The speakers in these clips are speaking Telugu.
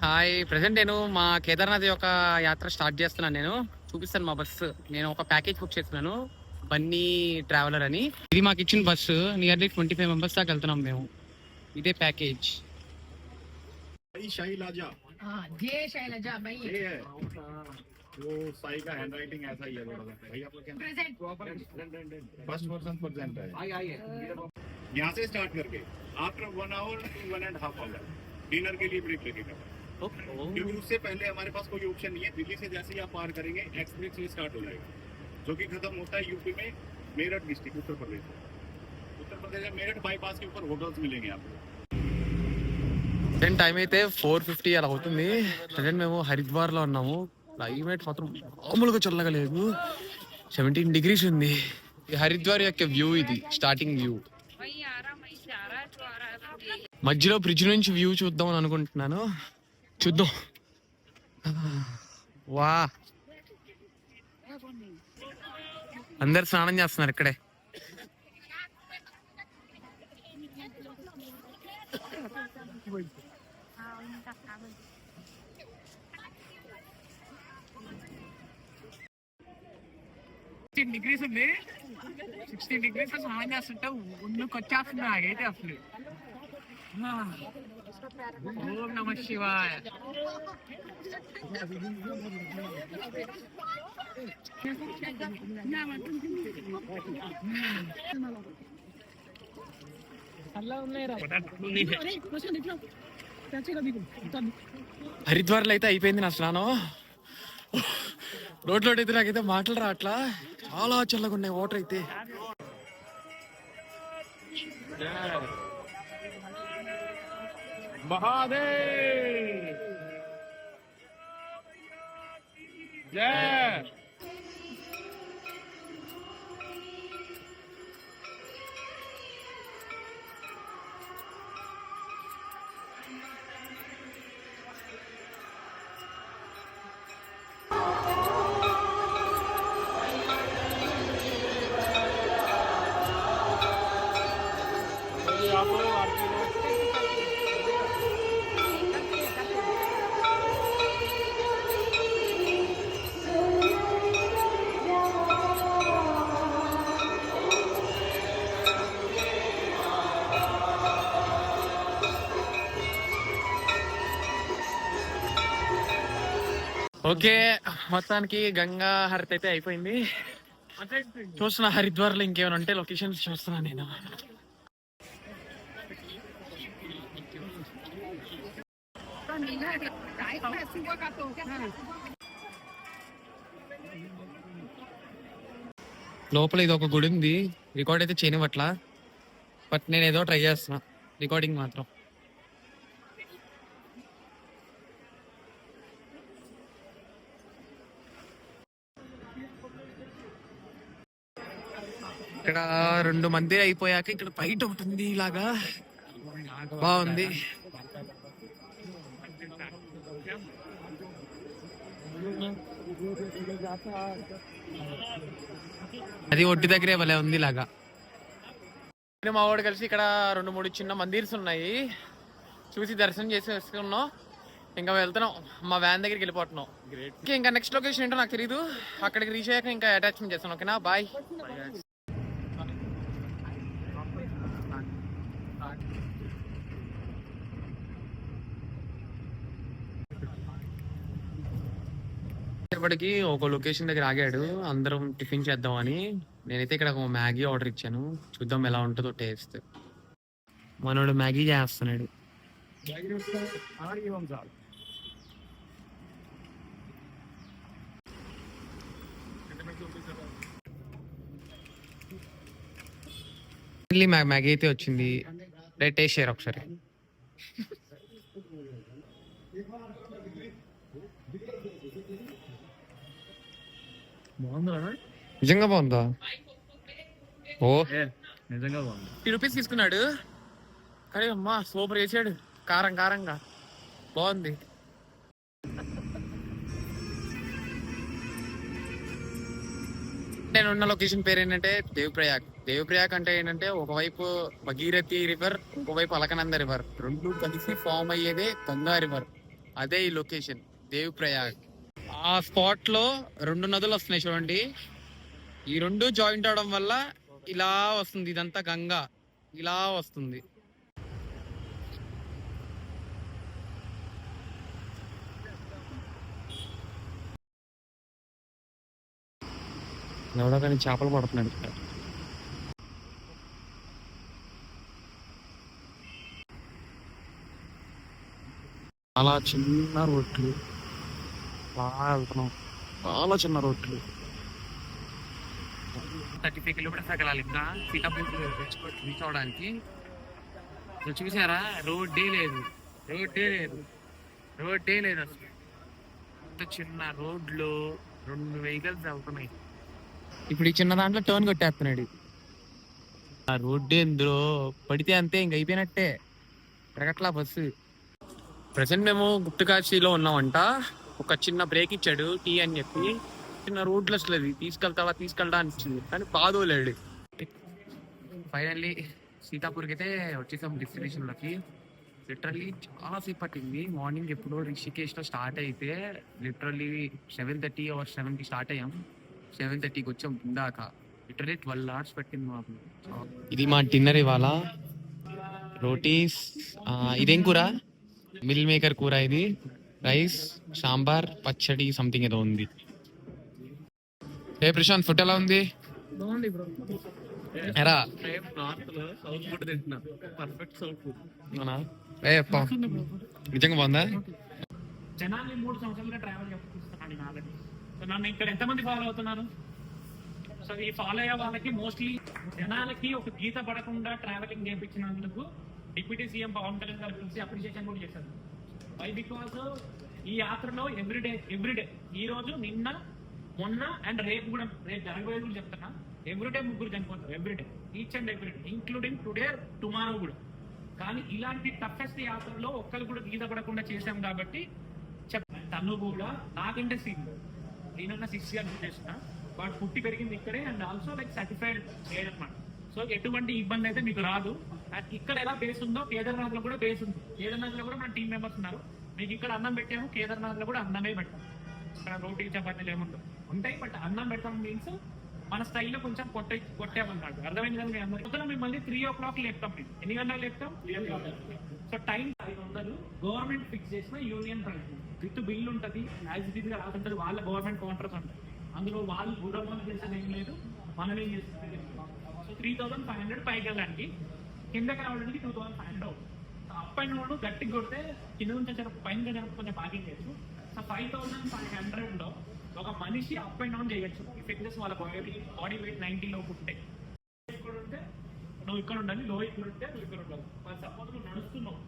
హాయ్, ప్రెసెంట్ నేను మా కేదార్నాథ్ యొక్క యాత్ర స్టార్ట్ చేస్తున్నాను. నేను చూపిస్తాను మా బస్సు. నేను ఒక ప్యాకేజ్ బుక్ చేస్తున్నాను, బన్నీ ట్రావెలర్ అని. ఇది మాకు ఇచ్చిన బస్సు. నియర్లీ 25 మెంబర్స్ దాకా వెళ్తున్నాం మేము. ఇదే ప్యాకేజ్. शैलजा जय शैलजा भाई ये है वो साई का हैंडराइटिंग ऐसा ही है थोड़ा सा भाई आप लोग क्या प्रेजेंट फर्स्ट पर्सन प्रेजेंट है यहाँ से स्टार्ट करके after 1 hour to 1.5 hour dinner के लिए ब्रेक लगेगा क्योंकि उससे पहले हमारे पास कोई ऑप्शन नहीं है। दिल्ली से जैसे ही आप पार करेंगे एक्सप्रेस वे स्टार्ट हो जाएगा जो कि खत्म होता है यूपी में मेरठ डिस्ट्रिक्ट उत्तर प्रदेश में मेरठ बाईपास के ऊपर होटल्स मिलेंगे आपको। టైం అయితే 4:50 అలా అవుతుంది. ప్రజెంట్ మేము హరిద్వార్ లో ఉన్నాము. క్లైమేట్ మాత్రం మామూలుగా చల్లగా లేదు, 17 డిగ్రీస్ ఉంది. ఈ హరిద్వార్ యొక్క వ్యూ, ఇది స్టార్టింగ్ వ్యూ. మధ్యలో బ్రిడ్జ్ నుంచి వ్యూ చూద్దాం అని అనుకుంటున్నాను. చూద్దాం. వా, అందరు స్నానం చేస్తున్నారు ఇక్కడే. డిగ్రీస్ ఉంది, 16 డిగ్రీస్ స్నానం చేస్తుంటే ముందుకు వచ్చేస్తుంది నాకైతే అసలు. ఓం నమ శివాయ. హరిద్వార్లో అయితే అయిపోయింది నా స్నానం. రోడ్లో అయితే నాకైతే మాటలు రావట్లా, చాలా చల్లగా ఉన్నాయి వాటర్ అయితే. महादेव जय ఓకే, మొత్తానికి గంగా హారతి అయితే అయిపోయింది. చూస్తున్నా హరిద్వార్ లో ఇంకేమైనా ఉంటే లొకేషన్స్ చూస్తున్నా నేను. లోపల ఇది ఒక గుడి ఉంది. రికార్డ్ అయితే చేయనివ్వట్లా, బట్ నేను ఏదో ట్రై చేస్తున్నా రికార్డింగ్ మాత్రం. ఇక్కడ 2 మంది అయిపోయాక ఇక్కడ బయట ఉంటుంది, ఇలాగా బాగుంది. అది ఒడ్డు దగ్గరే భలే ఉంది ఇలాగా. మా వాడు కలిసి ఇక్కడ 2-3 చిన్న మందిర్స్ ఉన్నాయి, చూసి దర్శనం చేసి వేసుకున్నాం. ఇంకా వెళ్తున్నాం, మా వ్యాన్ దగ్గరికి వెళ్ళిపోతున్నాం. ఇంకా నెక్స్ట్ లొకేషన్ ఏంటో నాకు తెలీదు. అక్కడికి రీచ్ అయ్యాక ఇంకా అటాచ్మెంట్ చేస్తాను. ఓకేనా, బాయ్. ఇప్పటికి ఒక లొకేషన్ దగ్గర ఆగాడు, అందరం టిఫిన్ చేద్దామని. నేనైతే ఇక్కడ ఒక మ్యాగీ ఆర్డర్ ఇచ్చాను, చూద్దాం ఎలా ఉంటుందో టేస్ట్. మనోడు మ్యాగీ చేస్తున్నాడు. మ్యాగీ అయితే వచ్చింది. టేస్ట్ చేయరు ఒకసారి. నిజంగా బాగుందా? ఓ నిజంగా బాగుంది. 50 రూపీస్ తీసుకున్నాడు కానీ అమ్మా సూపర్ చేసాడు, కారం కారంగా బాగుంది. నేనున్న లొకేషన్ పేరు ఏంటంటే దేవప్రయాగ్. దేవప్రయాగ్ అంటే ఏంటంటే ఒకవైపు భగీరథి రివర్, ఇంకోవైపు అలకనంద రివర్, రెండు కలిసి ఫామ్ అయ్యేదే గంగా రివర్. అదే ఈ లొకేషన్ దేవ్ ప్రయాగ్. ఆ స్పాట్ లో 2 నదులు వస్తున్నాయి చూడండి. ఈ 2 జాయింట్ అవడం వల్ల ఇలా వస్తుంది, ఇదంతా గంగా ఇలా వస్తుంది. ఎవడో కానీ చేపలు పడుతున్నాడు ఇక్కడ. చాలా చిన్న రోడ్లు, బాగా వెళ్తున్నాం, చాలా చిన్న రోడ్లు. 35 కిలోమీటర్స్ వెళ్ళాలి ఇంకా సీతాపూర్ రీచ్ అవడానికి. చూసారా, రోడ్డే లేదు, రోడ్డే లేదు, రోడ్డే లేదు అసలు. అంత చిన్న రోడ్లు, 2 వెహికల్స్ వెళ్తున్నాయి. ఇప్పుడు ఈ చిన్న దాంట్లో టర్న్ కొట్టేస్తున్నాడు. ఆ రోడ్డు ఎందులో పడితే అంతే, ఇంక అయిపోయినట్టే, తిరగట్లా బస్సు. ప్రజెంట్ మేము గుప్తకాశీలో ఉన్నామంట. ఒక చిన్న బ్రేక్ ఇచ్చాడు టీ అని చెప్పి. చిన్న రోడ్లు అసలు అది తీసుకెళ్తా అనిపించింది, కానీ బాధోలేడు. ఫైనల్లీ సీతాపూర్కి అయితే వచ్చేసాం డెస్టినేషన్ లోకి. లిటరల్లీ చాలా సేపు పట్టింది. మార్నింగ్ ఎప్పుడో రిషికేష్ లో స్టార్ట్ అయితే లిటరల్లీ 7:30 or 7కి స్టార్ట్ అయ్యాం. 7:30కి వచ్చాం ఇందాక. లిటరల్లీ 12 hours పట్టింది మాకు. ఇది మా డిన్నర్ ఇవాళ. రోటీస్, ఇదేం కూర? మిల్ మేకర్ కూర ఇది. రైస్, సాంబార్, పచ్చడి సంథింగ్ ఏదో ఉంది. ఏ ప్రశాంత్, ఫుడ్ ఎలా ఉంది? బాగుంది బ్రో. ఎరా నార్త్ లో సౌత్ ఫుడ్ తింటున్నా, పర్ఫెక్ట్ సౌత్ ఫుడ్. అవునా? నిజంగా బాగుందా? జనాన్ని 3 సంవత్సరాలుగా ట్రావెల్ చేస్తున్నాను నాలని. సో నన్ను ఇక్కడ ఎంతమంది ఫాలో అవుతున్నారు? సో ఈ ఫాలో అయ్యే వాళ్ళకి మోస్ట్లీ జనాలకి ఒక గీత పడకుండా ట్రావెలింగ్ చేయించినందుకు డిప్యూటీ సీఎం పవన్ కళ్యాణ్ గారు పిలిచి అప్రిషియేషన్ కూడా చేశారు. వై బికాస్ ఈ యాత్రలో ఎవ్రీడే ఈ రోజు, నిన్న, మొన్న అండ్ రేపు కూడా, రేపు జరగబోయేది కూడా చెప్తున్నా, ఎవ్రీడే 3 చనిపోతారు. Everyday, each and everyday, including today, tomorrow కూడా. కానీ ఇలాంటి టఫెస్ట్ యాత్రలో ఒక్కరు కూడా గీత పడకుండా చేశాం కాబట్టి తను కూడా నాకంటే సీనియర్, నేనన్నా 6 years చేస్తున్నా. వాడు పుట్టి పెరిగింది ఇక్కడే అండ్ ఆల్సో లైక్ సర్టిఫైడ్ అనమాట. సో ఎటువంటి ఇబ్బంది అయితే మీకు రాదు. అండ్ ఇక్కడ ఎలా బేస్ ఉందో కేదార్నాథ్ లో కూడా బేస్ ఉంది. కేదార్నాథ్ లో కూడా మన టీం మెంబర్స్ ఉన్నారు. మీకు ఇక్కడ అన్నం పెట్టాము, కేదార్నాథ్ లో కూడా అన్నమే పెట్టాము. ఇక్కడ రోటీ చపాతీలు ఏముండవు, ఉంటాయి, బట్ అన్నం పెట్టడం మీన్స్ మన స్టైల్లో కొంచెం కొట్టామన్నాడు. అర్థమైంది కదా మీ అందరికీ? పొద్దున మిమ్మల్ని 3 o'clock లేపుతాం. మేము ఎన్ని గంటలు లేపుతాం? సో టైం 500 గవర్నమెంట్ ఫిక్స్ చేసిన యూనియన్ ప్రైస్ విత్ బిల్ ఉంటుంది. యాజ్ ఇట్ ఈస్ గా రాసుంటుంది. వాళ్ళ గవర్నమెంట్ కౌంటర్స్ ఉంటాయి, అందులో వాళ్ళు గుడ్డమని చేసేది ఏం లేదు, మనం ఏం చేస్తుంది. సో 3,500 పైకి వెళ్ళడానికి, కిందకి రావడానికి 2,500 అవుతుంది. అప్ అండ్ డౌన్ గట్టిగా కొడితే కింద నుంచి పైన కొంచెం పార్కింగ్ చేయొచ్చు. సో 5,500 లో ఒక మనిషి అప్ అండ్ డౌన్ చేయొచ్చు. ఈ ఫిట్నెస్ వాళ్ళ బాడీ వెయిట్ 90 లోపు ఉంటే. ఇక్కడ ఉంటే నువ్వు ఇక్కడ ఉండాలి, లో ఇక్కడ ఉంటే నువ్వు ఇక్కడ ఉండాలి. మరి సపోజ్ నువ్వు నడుస్తున్నావు,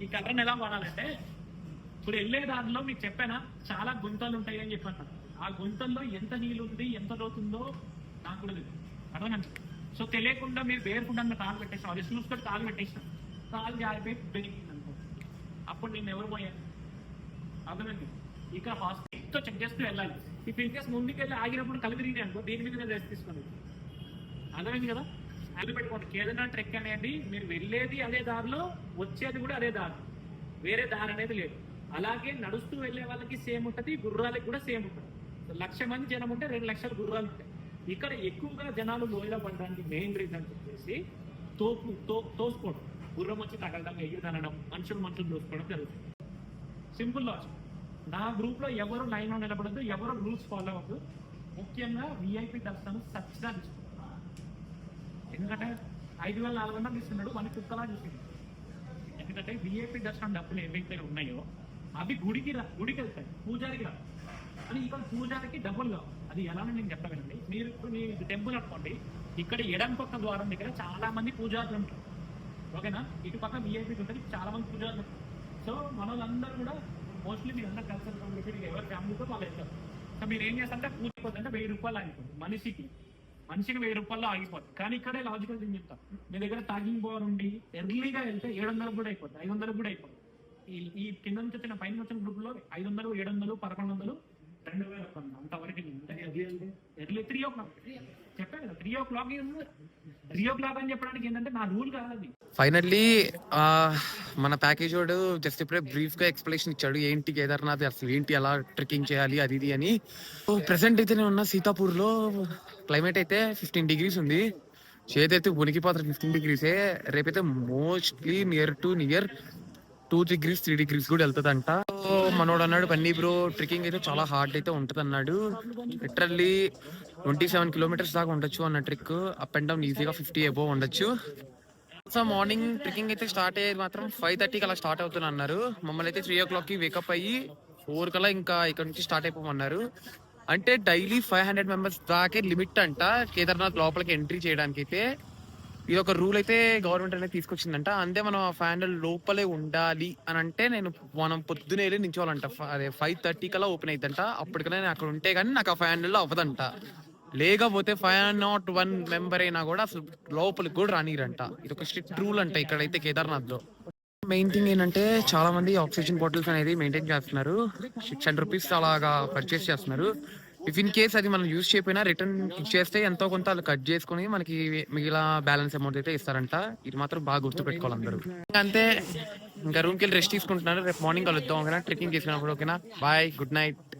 ఈ కర్రను ఎలా వాడాలంటే, ఇప్పుడు వెళ్ళే దారిలో మీకు చెప్పానా చాలా గుంతలు ఉంటాయి అని చెప్పాను. ఆ గుంతల్లో ఎంత నీళ్ళు ఉంది, ఎంత లోతుందో నాకు కూడా తెలియదు. అర్థమండి? సో తెలియకుండా మీరు వేరుకుండా కాలు పెట్టేస్తాం, అది చూసుకొని కాలు పెట్టేస్తాం, కాలు జారిపోయి పెరిగింది అనుకో, అప్పుడు నేను ఎవరు పోయాను? అర్థమండి? ఇక్కడ హాస్పిటల్తో చెక్ చేస్తూ వెళ్ళాలి. ఈ ఇన్కేస్ ముందుకు వెళ్ళి ఆగినప్పుడు కళ్ళు తిరిగి అనుకో, దీని మీద నేను రెస్ట్ తీసుకోండి. అర్థమైంది కదా? అది పెట్టుకోండి. కేదార్నాథ్ ట్రెక్ అనేది మీరు వెళ్ళేది అదే దారిలో, వచ్చేది కూడా అదే దారి, వేరే దారి అనేది లేదు. అలాగే నడుస్తూ వెళ్ళే వాళ్ళకి సేమ్ ఉంటుంది, గుర్రాలకి కూడా సేమ్ ఉంటుంది. 1,00,000 మంది జనం ఉంటే 2 లక్షల గుర్రాలు ఉంటాయి. ఇక్కడ ఎక్కువగా జనాలు లోయలో పడడానికి మెయిన్ రీజన్ చెప్పేసి తోసుకోవడం, గుర్రం వచ్చి తగలడం, ఎగిరిదనడం, మనుషులు తోసుకోవడం జరుగుతుంది. Simple logic. నా గ్రూప్ లో ఎవరు లైన్ లో నిలబడద్దు, ఎవరు రూల్స్ ఫాలో అవ్వద్దు. ముఖ్యంగా విఐపి దర్శనం సచ్చిగా తీసుకుంటారు. ఎందుకంటే 5,400 ఇస్తున్నాడు, మన కుక్కలా చూసింది. ఎందుకంటే విఐపి దర్శనం డబ్బులు ఏవైతే ఉన్నాయో అవి గుడికి వెళ్తాయి, పూజారికి రా. అని ఇక్కడ పూజారికి డబ్బులు కావు. అది ఎలా నేను చెప్పగలండి. మీరు ఇప్పుడు మీ టెంపుల్ అనుకోండి, ఇక్కడ ఎడం పక్క ద్వారం దగ్గర చాలా మంది పూజారులు ఉంటారు, ఓకేనా? ఇటు పక్క విఐపి ఉంటుంది, చాలా మంది పూజారులు ఉంటారు. సో మన వాళ్ళందరూ కూడా మోస్ట్లీ మీరు అందరూ కలిసి ఎవరి ఫ్యామిలీతో వాళ్ళు వెళ్తారు. సో మీరు ఏం చేస్తారంటే పూజ అయిపోతుందంటే 1,000 రూపాయలు ఆగిపోతుంది మనిషికి 1,000 రూపాయల్లో ఆగిపోతుంది. కానీ ఇక్కడే లాజికల్ థింగ్ చెప్తాం. మీ దగ్గర టాగింగ్ పవర్ ఉండి ఎర్లీగా వెళ్తే 700 కూడా అయిపోతుంది, 500 కూడా అయిపోతుంది. ఈ కింద నుంచి వచ్చిన పైన వచ్చిన గ్రూప్ లో 500, 700, 1,100 2000 అంతవరకు ఎర్లీ 3 o'clock చెప్పాను కదా 3 o'clock 3 o'clock అని చెప్పడానికి ఏంటంటే నా రూల్ కాదు అది. ఫైనల్లీ మన ప్యాకేజ్ వాడు జస్ట్ ఇప్పుడే బ్రీఫ్ గా ఎక్స్ప్లెనేషన్ ఇచ్చాడు ఏంటి కేదార్నాథ్ అసలు ఏంటి ఎలా ట్రెక్కింగ్ చేయాలి అది ఇది అని. ప్రెసెంట్ అయితే నేను ఉన్న సీతాపూర్ లో క్లైమేట్ అయితే 15 degrees ఉంది. చేతైతే ఉనికిపోతారు 15 degrees. రేపైతే మోస్ట్లీ నియర్ 2 degrees 3 degrees కూడా వెళ్తుందంట. మనోడు అన్నాడు పన్నీ బ్రో ట్రెక్కింగ్ అయితే చాలా హార్డ్ అయితే ఉంటది అన్నాడు. లిటరల్లీ 27 kilometers దాకా ఉండొచ్చు అన్న ట్రిక్. అప్ అండ్ డౌన్ ఈజీగా 50 above ఉండొచ్చు. సో మార్నింగ్ ట్రెక్కింగ్ అయితే స్టార్ట్ అయ్యేది మాత్రం 5:30కి అలా స్టార్ట్ అవుతుంది అన్నారు. మమ్మల్ని అయితే 3 o'clock కి వేకప్ అయ్యి 4 కల్లా ఇంకా ఇక్కడ నుంచి స్టార్ట్ అయిపోమన్నారు. అంటే డైలీ 500 members దాకే లిమిట్ అంట కేదార్నాథ్ లోపలికి ఎంట్రీ చేయడానికి. అయితే ఇది ఒక రూల్ అయితే గవర్నమెంట్ అనేది తీసుకొచ్చిందంట. అంతే మనం 500 లోపలే ఉండాలి అని అంటే మనం పొద్దునే వెళ్ళి నించోవాలంట. అదే 5:30 కల్లా ఓపెన్ అయిద్దంట. అప్పటికల్లా నేను అక్కడ ఉంటే కానీ నాకు ఆ 500లో అవ్వదంట. లేకపోతే 501 member అయినా కూడా అసలు లోపలికి కూడా రానిరంట. ఇది ఒక స్ట్రిక్ట్ రూల్ అంట ఇక్కడైతే కేదార్నాథ్ లో. మెయిన్ థింగ్ ఏంటంటే చాలా మంది ఆక్సిజన్ బాటిల్స్ అనేది మెయింటైన్ చేస్తున్నారు. 600 rupees అలాగా పర్చేస్ చేస్తున్నారు. ఇఫ్ ఇన్ కేస్ అది మనం యూజ్ చేయకపోయినా రిటర్న్ ఇచ్చేస్తే ఎంతో కొంత వాళ్ళు కట్ చేసుకుని మనకి మిగిలిన బ్యాలెన్స్ అమౌంట్ అయితే ఇస్తారంట. ఇది మాత్రం బాగా గుర్తు పెట్టుకోవాలి అందరూ. అంతే ఇంకా రూమ్కి వెళ్ళి రెస్ట్ తీసుకుంటున్నారు. రేపు మార్నింగ్ కలుద్దాం ఓకేనా ట్రెక్కింగ్ చేసినప్పుడు. ఓకేనా బాయ్ గుడ్ నైట్.